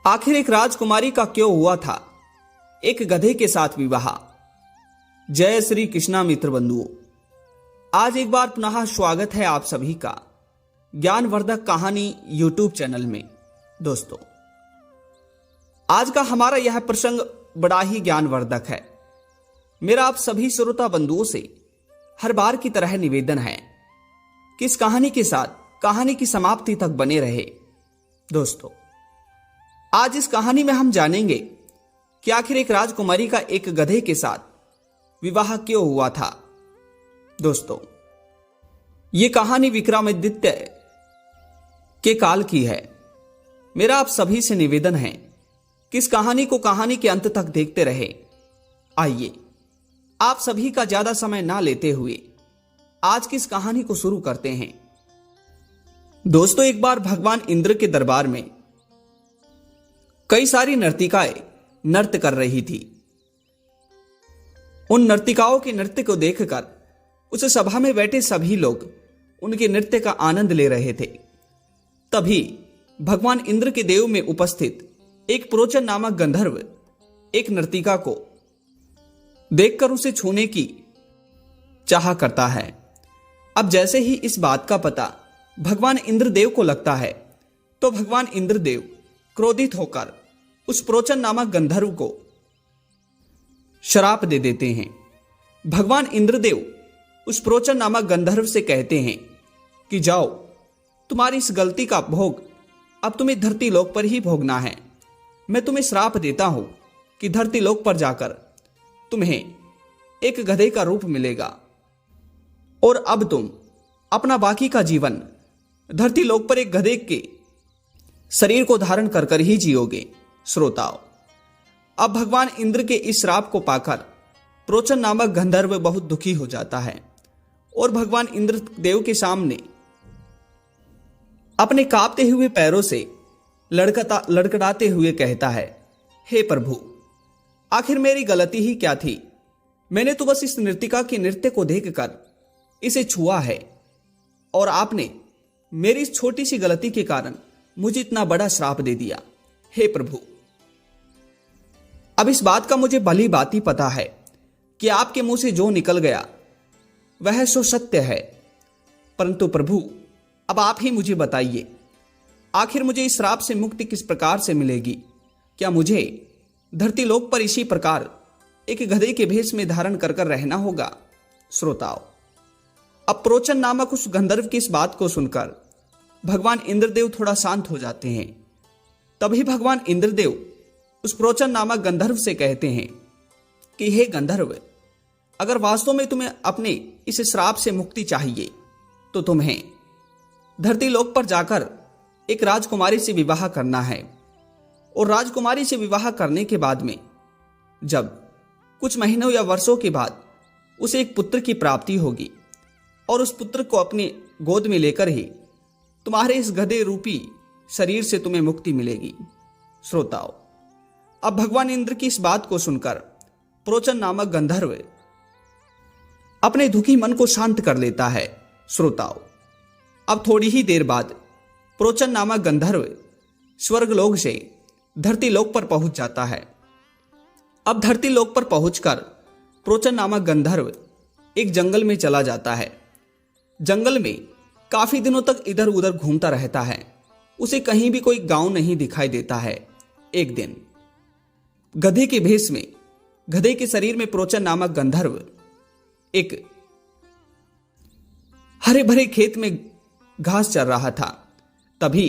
आखिर एक राजकुमारी का क्यों हुआ था एक गधे के साथ विवाह। जय श्री कृष्णा मित्र बंधुओं, आज एक बार पुनः स्वागत है आप सभी का ज्ञानवर्धक कहानी यूट्यूब चैनल में। दोस्तों, आज का हमारा यह प्रसंग बड़ा ही ज्ञानवर्धक है। मेरा आप सभी श्रोता बंधुओं से हर बार की तरह निवेदन है कि इस कहानी के साथ कहानी की समाप्ति तक बने रहे। दोस्तों, आज इस कहानी में हम जानेंगे कि आखिर एक राजकुमारी का एक गधे के साथ विवाह क्यों हुआ था। दोस्तों, यह कहानी विक्रमादित्य के काल की है। मेरा आप सभी से निवेदन है कि इस कहानी को कहानी के अंत तक देखते रहे। आइए, आप सभी का ज्यादा समय ना लेते हुए आज की इस कहानी को शुरू करते हैं। दोस्तों, एक बार भगवान इंद्र के दरबार में कई सारी नर्तिकाएं नृत्य कर रही थी। उन नर्तिकाओं के नृत्य को देखकर उस सभा में बैठे सभी लोग उनके नृत्य का आनंद ले रहे थे। तभी भगवान इंद्र के देव में उपस्थित एक प्रोचन नामक गंधर्व एक नर्तिका को देखकर उसे छूने की चाह करता है। अब जैसे ही इस बात का पता भगवान इंद्रदेव को लगता है तो भगवान इंद्रदेव क्रोधित होकर उस प्रोचन नामक गंधर्व को श्राप दे देते हैं। भगवान इंद्रदेव उस प्रोचन नामक गंधर्व से कहते हैं कि जाओ, तुम्हारी इस गलती का भोग अब तुम्हें धरती लोक पर ही भोगना है। मैं तुम्हें श्राप देता हूं कि धरती लोक पर जाकर तुम्हें एक गधे का रूप मिलेगा और अब तुम अपना बाकी का जीवन धरती लोक पर एक गधे के शरीर को धारण कर कर ही जियोगे। श्रोताओं, अब भगवान इंद्र के इस श्राप को पाकर प्रोचन नामक गंधर्व बहुत दुखी हो जाता है और भगवान इंद्र देव के सामने अपने कांपते हुए पैरों से लड़खड़ाते हुए कहता है, हे प्रभु, आखिर मेरी गलती ही क्या थी? मैंने तो बस इस नर्तिका के नृत्य को देखकर इसे छुआ है और आपने मेरी इस छोटी सी गलती के कारण मुझे इतना बड़ा श्राप दे दिया। हे प्रभु, अब इस बात का मुझे भली भांति पता है कि आपके मुंह से जो निकल गया वह सो सत्य है, परंतु प्रभु, अब आप ही मुझे बताइए, आखिर मुझे इस श्राप से मुक्ति किस प्रकार से मिलेगी? क्या मुझे धरती लोक पर इसी प्रकार एक गधे के भेष में धारण कर कर रहना होगा? श्रोताओं, अब प्रोचन नामक उस गंधर्व की इस बात को सुनकर भगवान इंद्रदेव थोड़ा शांत हो जाते हैं। तभी भगवान इंद्रदेव उस प्रोचन नामक गंधर्व से कहते हैं कि हे गंधर्व, अगर वास्तव में तुम्हें अपने इस श्राप से मुक्ति चाहिए तो तुम्हें धरती लोक पर जाकर एक राजकुमारी से विवाह करना है और राजकुमारी से विवाह करने के बाद में जब कुछ महीनों या वर्षों के बाद उसे एक पुत्र की प्राप्ति होगी और उस पुत्र को अपनी गोद में लेकर ही तुम्हारे इस गधे रूपी शरीर से तुम्हें मुक्ति मिलेगी। श्रोताओं, अब भगवान इंद्र की इस बात को सुनकर प्रोचन नामक गंधर्व अपने दुखी मन को शांत कर लेता है। श्रोताओं, अब थोड़ी ही देर बाद प्रोचन नामक गंधर्व स्वर्गलोक से धरती लोक पर पहुंच जाता है। अब धरती लोक पर पहुंचकर प्रोचन नामक गंधर्व एक जंगल में चला जाता है। जंगल में काफी दिनों तक इधर उधर घूमता रहता है। उसे कहीं भी कोई गांव नहीं दिखाई देता है। एक दिन गधे के भेष में, गधे के शरीर में प्रोचन नामक गंधर्व एक हरे भरे खेत में घास चर रहा था। तभी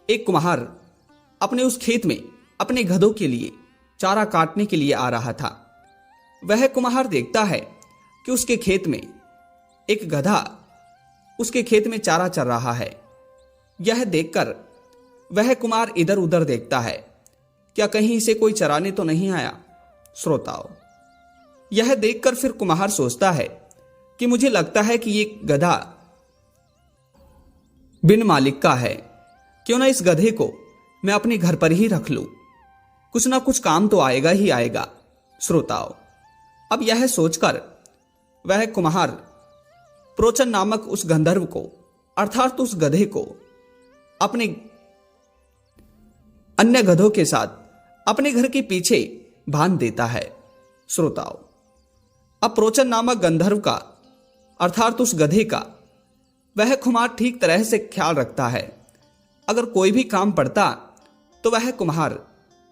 एक कुम्हार अपने उस खेत में अपने गधों के लिए चारा काटने के लिए आ रहा था। वह कुम्हार देखता है कि उसके खेत में एक गधा उसके खेत में चारा चर रहा है। यह देखकर वह कुम्हार इधर उधर देखता है, क्या कहीं इसे कोई चराने तो नहीं आया? श्रोताओं, यह देखकर फिर कुम्हार सोचता है कि मुझे लगता है कि ये गधा बिन मालिक का है, क्यों ना इस गधे को मैं अपने घर पर ही रख लूं, कुछ ना कुछ काम तो आएगा ही आएगा। श्रोताओं, अब यह सोचकर वह कुम्हार प्रोचन नामक उस गंधर्व को अर्थात उस गधे को अपने अन्य गधों के साथ अपने घर के पीछे बांध देता है। श्रोताओं, अब प्रोचन नामक गंधर्व का अर्थात उस गधे का वह कुम्हार ठीक तरह से ख्याल रखता है। अगर कोई भी काम पड़ता तो वह कुम्हार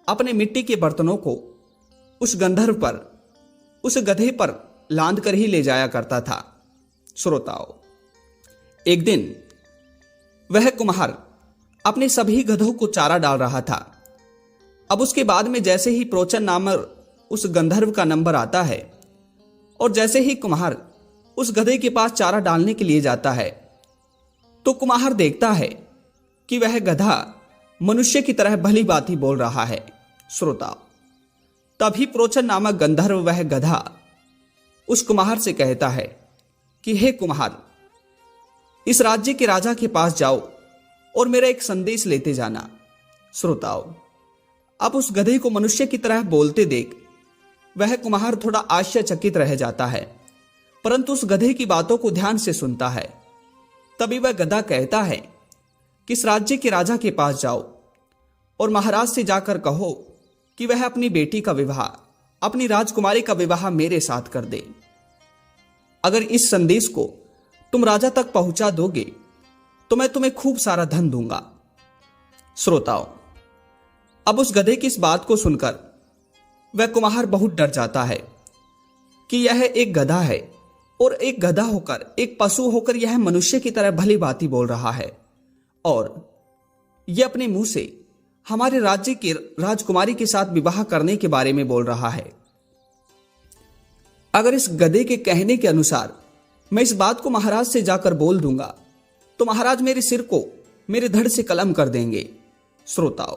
अपने मिट्टी के बर्तनों को उस गंधर्व पर, उस गधे पर लांद कर ही ले जाया करता था। श्रोताओं, एक दिन वह कुम्हार अपने सभी गधों को चारा डाल रहा था। अब उसके बाद में जैसे ही प्रोचन नामक उस गंधर्व का नंबर आता है और जैसे ही कुम्हार उस गधे के पास चारा डालने के लिए जाता है तो कुम्हार देखता है कि वह गधा मनुष्य की तरह भली भांति बोल रहा है। श्रोताओ, तभी प्रोचन नामक गंधर्व वह गधा उस कुम्हार से कहता है कि हे कुम्हार, इस राज्य के राजा के पास जाओ और मेरा एक संदेश लेते जाना। श्रोताओं, अब उस गधे को मनुष्य की तरह बोलते देख वह कुम्हार थोड़ा आश्चर्यचकित रह जाता है, परंतु उस गधे की बातों को ध्यान से सुनता है। तभी वह गधा कहता है कि इस राज्य के राजा के पास जाओ और महाराज से जाकर कहो कि वह अपनी बेटी का विवाह, अपनी राजकुमारी का विवाह मेरे साथ कर दे। अगर इस संदेश को तुम राजा तक पहुंचा दोगे तो मैं तुम्हें खूब सारा धन दूंगा। श्रोताओं, अब उस गधे की इस बात को सुनकर वह कुम्हार बहुत डर जाता है कि यह एक गधा है और एक गधा होकर, एक पशु होकर यह मनुष्य की तरह भली भांति बोल रहा है और यह अपने मुंह से हमारे राज्य की राजकुमारी के साथ विवाह करने के बारे में बोल रहा है। अगर इस गधे के कहने के अनुसार मैं इस बात को महाराज से जाकर बोल दूंगा तो महाराज मेरे सिर को मेरे धड़ से कलम कर देंगे। श्रोताओं,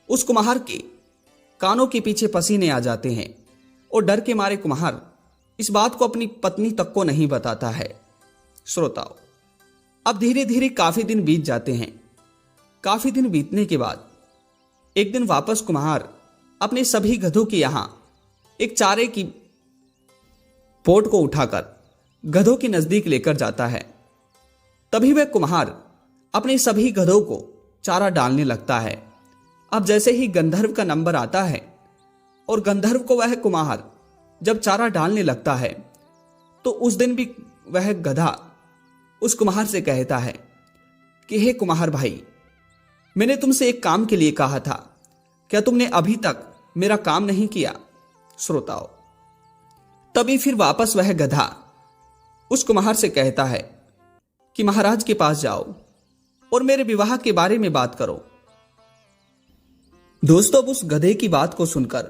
उस कुम्हार के कानों के पीछे पसीने आ जाते हैं और डर के मारे कुम्हार इस बात को अपनी पत्नी तक को नहीं बताता है। श्रोताओं, अब धीरे धीरे काफी दिन बीत जाते हैं। काफी दिन बीतने के बाद एक दिन वापस कुम्हार अपने सभी गधों के यहां एक चारे की पोट को उठाकर गधों के नजदीक लेकर जाता है। तभी वह कुम्हार अपने सभी गधों को चारा डालने लगता है। अब जैसे ही गंधर्व का नंबर आता है और गंधर्व को वह कुम्हार जब चारा डालने लगता है तो उस दिन भी वह गधा उस कुम्हार से कहता है कि हे कुम्हार भाई, मैंने तुमसे एक काम के लिए कहा था, क्या तुमने अभी तक मेरा काम नहीं किया? श्रोताओं, तभी फिर वापस वह गधा उस कुम्हार से कहता है कि महाराज के पास जाओ और मेरे विवाह के बारे में बात करो। दोस्तों, अब उस गधे की बात को सुनकर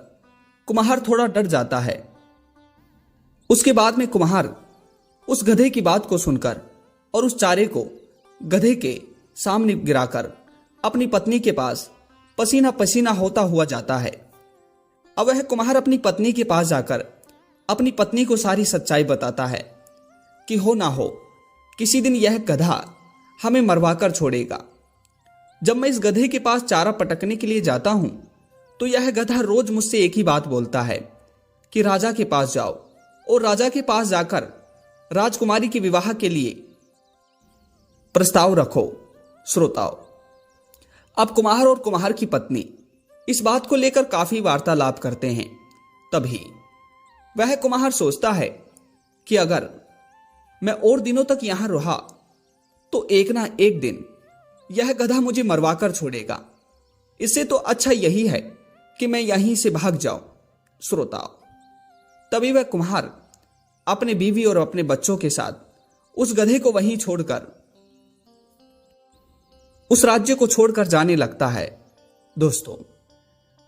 कुम्हार थोड़ा डर जाता है। उसके बाद में कुम्हार उस गधे की बात को सुनकर और उस चारे को गधे के सामने गिराकर अपनी पत्नी के पास पसीना पसीना होता हुआ जाता है। अब वह कुम्हार अपनी पत्नी के पास जाकर अपनी पत्नी को सारी सच्चाई बताता है कि हो ना हो किसी दिन यह गधा हमें मरवाकर छोड़ेगा। जब मैं इस गधे के पास चारा पटकने के लिए जाता हूं तो यह गधा रोज मुझसे एक ही बात बोलता है कि राजा के पास जाओ और राजा के पास जाकर राजकुमारी के विवाह के लिए प्रस्ताव रखो। श्रोताओं, अब कुम्हार और कुम्हार की पत्नी इस बात को लेकर काफी वार्तालाप करते हैं। तभी वह कुम्हार सोचता है कि अगर मैं और दिनों तक यहां रहा तो एक ना एक दिन यह गधा मुझे मरवाकर छोड़ेगा। इससे तो अच्छा यही है कि मैं यहीं से भाग जाऊं। श्रोताओं, तभी वह कुम्हार अपने बीवी और अपने बच्चों के साथ उस गधे को वहीं छोड़कर उस राज्य को छोड़कर जाने लगता है। दोस्तों,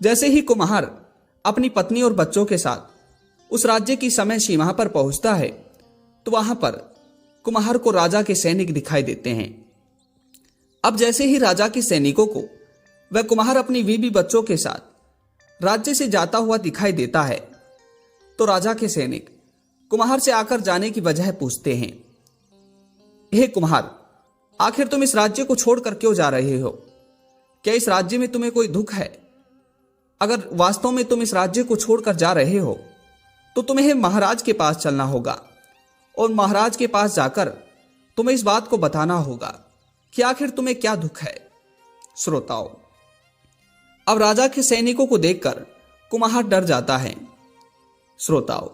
जैसे ही कुम्हार अपनी पत्नी और बच्चों के साथ उस राज्य की समय सीमा पर पहुंचता है तो वहां पर कुम्हार को राजा के सैनिक दिखाई देते हैं। अब जैसे ही राजा के सैनिकों को वह कुम्हार अपनी बीवी बच्चों के साथ राज्य से जाता हुआ दिखाई देता है तो राजा के सैनिक कुम्हार से आकर जाने की वजह पूछते हैं। हे कुम्हार, आखिर तुम इस राज्य को छोड़कर क्यों जा रहे हो? क्या इस राज्य में तुम्हें कोई दुख है? अगर वास्तव में तुम इस राज्य को छोड़कर जा रहे हो तो तुम्हें महाराज के पास चलना होगा और महाराज के पास जाकर तुम्हें इस बात को बताना होगा कि आखिर तुम्हें क्या दुख है। श्रोताओं, अब राजा के सैनिकों को देखकर कुम्हार डर जाता है। श्रोताओं,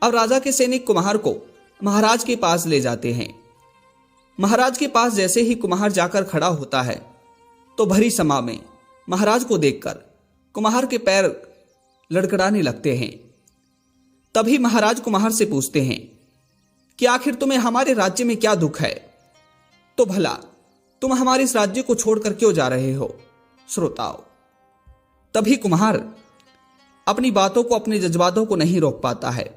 अब राजा के सैनिक कुम्हार को महाराज के पास ले जाते हैं। महाराज के पास जैसे ही कुम्हार जाकर खड़ा होता है तो भरी सभा में महाराज को देखकर कुम्हार के पैर लड़खड़ाने लगते हैं। तभी महाराज कुम्हार से पूछते हैं कि आखिर तुम्हें हमारे राज्य में क्या दुख है, तो भला तुम हमारे इस राज्य को छोड़कर क्यों जा रहे हो। श्रोताओं, तभी कुम्हार अपनी बातों को, अपने जज्बातों को नहीं रोक पाता है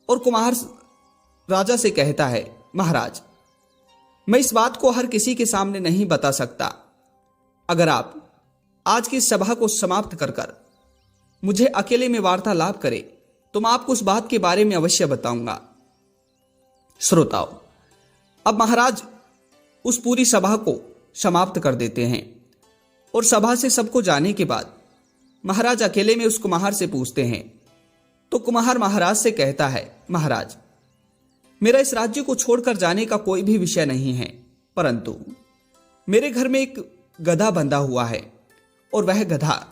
और कुम्हार राजा से कहता है, महाराज, मैं इस बात को हर किसी के सामने नहीं बता सकता। अगर आप आज की सभा को समाप्त कर मुझे अकेले में वार्तालाप करें तो मैं आपको उस बात के बारे में अवश्य बताऊंगा। श्रोताओं, अब महाराज उस पूरी सभा को समाप्त कर देते हैं और सभा से सबको जाने के बाद महाराज अकेले में उस कुम्हार से पूछते हैं। तो कुम्हार महाराज से कहता है, महाराज, मेरा इस राज्य को छोड़कर जाने का कोई भी विषय नहीं है, परंतु मेरे घर में एक गधा बंधा हुआ है और वह गधा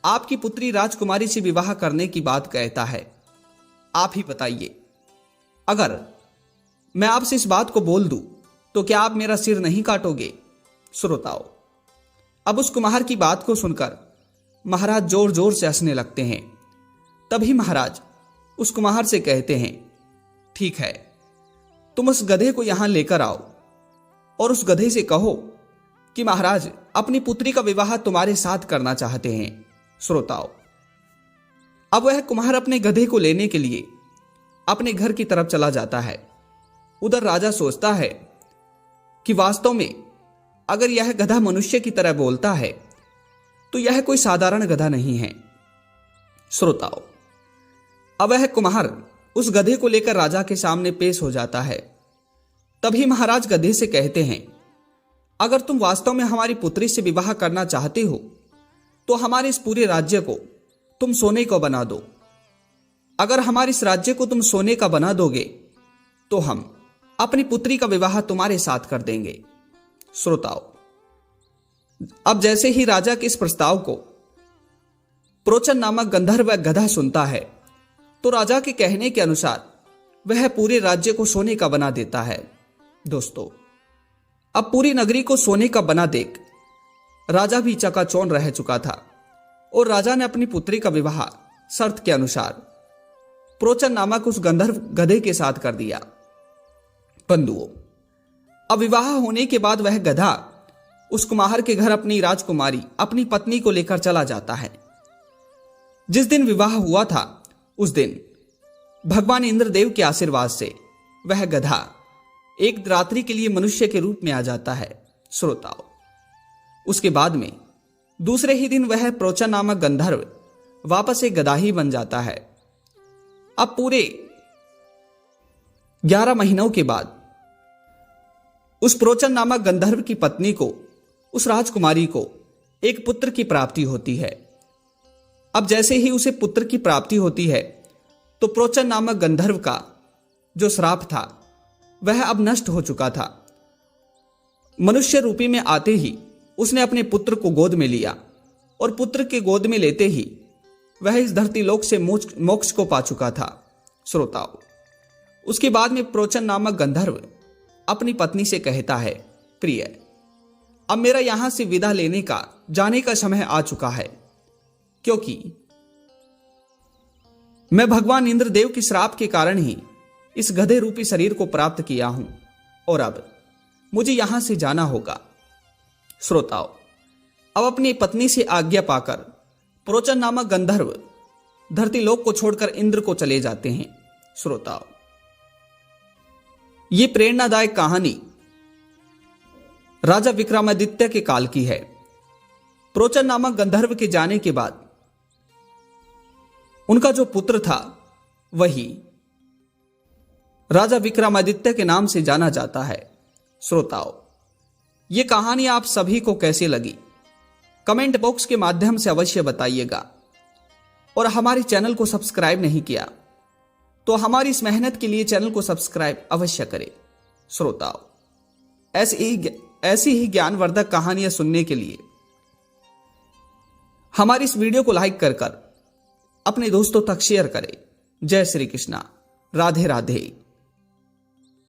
आपकी पुत्री राजकुमारी से विवाह करने की बात कहता है। आप ही बताइए, अगर मैं आपसे इस बात को बोल दूं तो क्या आप मेरा सिर नहीं काटोगे। श्रोताओं, अब उस कुम्हार की बात को सुनकर महाराज जोर जोर से हंसने लगते हैं। तभी महाराज उस कुम्हार से कहते हैं, ठीक है, तुम उस गधे को यहां लेकर आओ और उस गधे से कहो कि महाराज अपनी पुत्री का विवाह तुम्हारे साथ करना चाहते हैं। श्रोताओं, अब वह कुम्हार अपने गधे को लेने के लिए अपने घर की तरफ चला जाता है। उधर राजा सोचता है कि वास्तव में अगर यह गधा मनुष्य की तरह बोलता है तो यह कोई साधारण गधा नहीं है। श्रोताओं, अब वह कुम्हार उस गधे को लेकर राजा के सामने पेश हो जाता है। तभी महाराज गधे से कहते हैं, अगर तुम वास्तव में हमारी पुत्री से विवाह करना चाहते हो तो हमारे इस पूरे राज्य को तुम सोने को बना दो। अगर हमारे इस राज्य को तुम सोने का बना दोगे तो हम अपनी पुत्री का विवाह तुम्हारे साथ कर देंगे। श्रोताओं, अब जैसे ही राजा के इस प्रस्ताव को प्रोचन नामक गंधर्व गधा सुनता है तो राजा के कहने के अनुसार वह पूरे राज्य को सोने का बना देता है। दोस्तों, अब पूरी नगरी को सोने का बना देख राजा भी चकाचौंध रह चुका था और राजा ने अपनी पुत्री का विवाह शर्त के अनुसार प्रोचन नामक उस गंधर्व गधे के साथ कर दिया। बंधुओं, अब विवाह होने के बाद वह गधा उस कुम्हार के घर अपनी राजकुमारी, अपनी पत्नी को लेकर चला जाता है। जिस दिन विवाह हुआ था उस दिन भगवान इंद्रदेव के आशीर्वाद से वह गधा एक रात्रि के लिए मनुष्य के रूप में आ जाता है। श्रोताओं, उसके बाद में दूसरे ही दिन वह प्रोचन नामक गंधर्व वापस एक गधा ही बन जाता है। अब पूरे 11 महीनों के बाद उस प्रोचन नामक गंधर्व की पत्नी को, उस राजकुमारी को एक पुत्र की प्राप्ति होती है। अब जैसे ही उसे पुत्र की प्राप्ति होती है तो प्रोचन नामक गंधर्व का जो श्राप था वह अब नष्ट हो चुका था। मनुष्य रूपी में आते ही उसने अपने पुत्र को गोद में लिया और पुत्र के गोद में लेते ही वह इस धरती लोक से मोक्ष को पा चुका था। श्रोताओं, उसके बाद में प्रोचन नामक गंधर्व अपनी पत्नी से कहता है, प्रिय, अब मेरा यहां से विदा लेने का, जाने का समय आ चुका है, क्योंकि मैं भगवान इंद्रदेव के श्राप के कारण ही इस गधे रूपी शरीर को प्राप्त किया हूं और अब मुझे यहां से जाना होगा। श्रोताओं, अब अपनी पत्नी से आज्ञा पाकर प्रोचन नामक गंधर्व धरती लोक को छोड़कर इंद्र को चले जाते हैं। श्रोताओं, ये प्रेरणादायक कहानी राजा विक्रमादित्य के काल की है। प्रोचन नामक गंधर्व के जाने के बाद उनका जो पुत्र था वही राजा विक्रमादित्य के नाम से जाना जाता है। श्रोताओं, ये कहानी आप सभी को कैसी लगी कमेंट बॉक्स के माध्यम से अवश्य बताइएगा और हमारे चैनल को सब्सक्राइब नहीं किया तो हमारी इस मेहनत के लिए चैनल को सब्सक्राइब अवश्य करें। श्रोताओं, ऐसी ही ज्ञानवर्धक कहानियां सुनने के लिए हमारी इस वीडियो को लाइक कर अपने दोस्तों तक शेयर करें। जय श्री कृष्णा, राधे राधे।